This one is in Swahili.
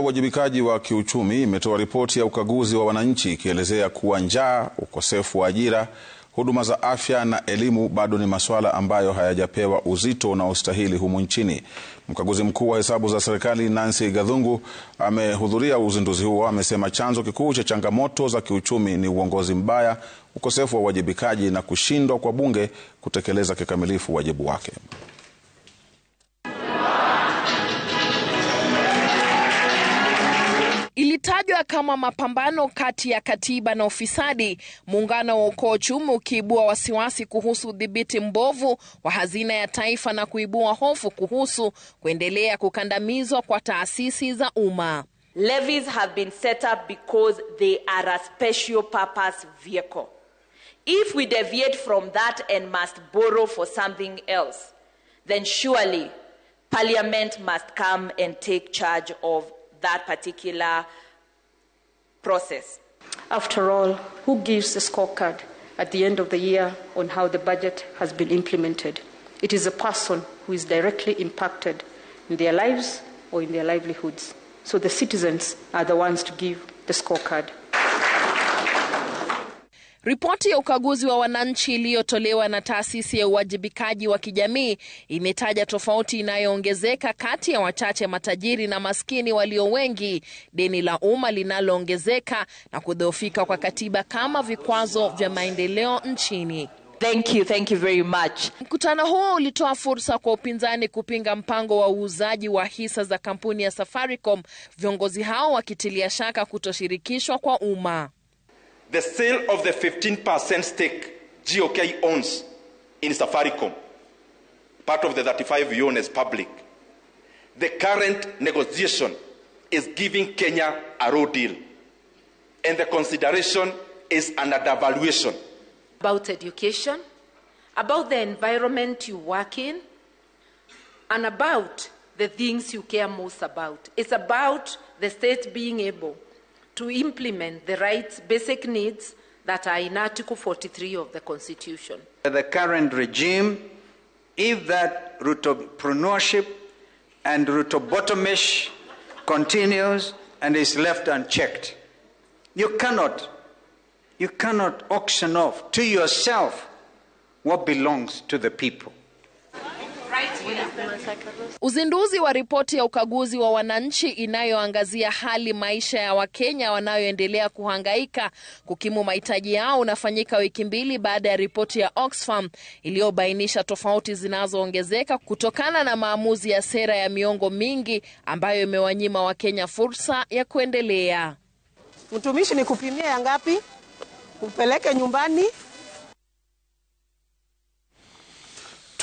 Uwajibikaji wa kiuchumi imetoa ripoti ya ukaguzi wa wananchi ikielezea kuwa njaa, ukosefu wa ajira, huduma za afya na elimu bado ni masuala ambayo hayajapewa uzito unaostahili humu nchini. Mkaguzi mkuu wa hesabu za serikali Nancy Gathungu amehudhuria uzinduzi huo. Amesema chanzo kikuu cha changamoto za kiuchumi ni uongozi mbaya, ukosefu wa uwajibikaji na kushindwa kwa bunge kutekeleza kikamilifu wajibu wake. Ilitajwa kama mapambano kati ya katiba na ufisadi, muungano wa Okoa Uchumi ukiibua wasiwasi kuhusu udhibiti mbovu wa hazina ya taifa na kuibua hofu kuhusu kuendelea kukandamizwa kwa taasisi za umma. Levies have been set up because they are a special purpose vehicle. If we deviate from that and must borrow for something else, then surely Parliament must come and take charge of that particular process. After all, who gives a scorecard at the end of the year on how the budget has been implemented? It is a person who is directly impacted in their lives or in their livelihoods. So the citizens are the ones to give the scorecard. Ripoti ya ukaguzi wa wananchi iliyotolewa na taasisi ya uwajibikaji wa kijamii imetaja tofauti inayoongezeka kati ya wachache matajiri na maskini walio wengi, deni la umma linaloongezeka na kudhoofika kwa katiba kama vikwazo vya maendeleo nchini. Thank you very much. Mkutano huo ulitoa fursa kwa upinzani kupinga mpango wa uuzaji wa hisa za kampuni ya Safaricom, viongozi hao wakitilia shaka kutoshirikishwa kwa umma. The sale of the 15% stake GOK owns in Safaricom, part of the 35 you own as public. The current negotiation is giving Kenya a raw deal, and the consideration is an undervaluation. About education, about the environment you work in, and about the things you care most about. It's about the state being able to implement the rights, basic needs that are in Article 43 of the Constitution. The current regime, if that entrepreneurship and bottomish continues and is left unchecked, you cannot auction off to yourself what belongs to the people. Uzinduzi wa ripoti ya ukaguzi wa wananchi inayoangazia hali maisha ya Wakenya wanayoendelea kuhangaika kukimu mahitaji yao unafanyika wiki mbili baada ya ripoti ya Oxfam iliyobainisha tofauti zinazoongezeka kutokana na maamuzi ya sera ya miongo mingi ambayo imewanyima Wakenya fursa ya kuendelea. Mtumishi ni kupimia ya ngapi? Upeleke nyumbani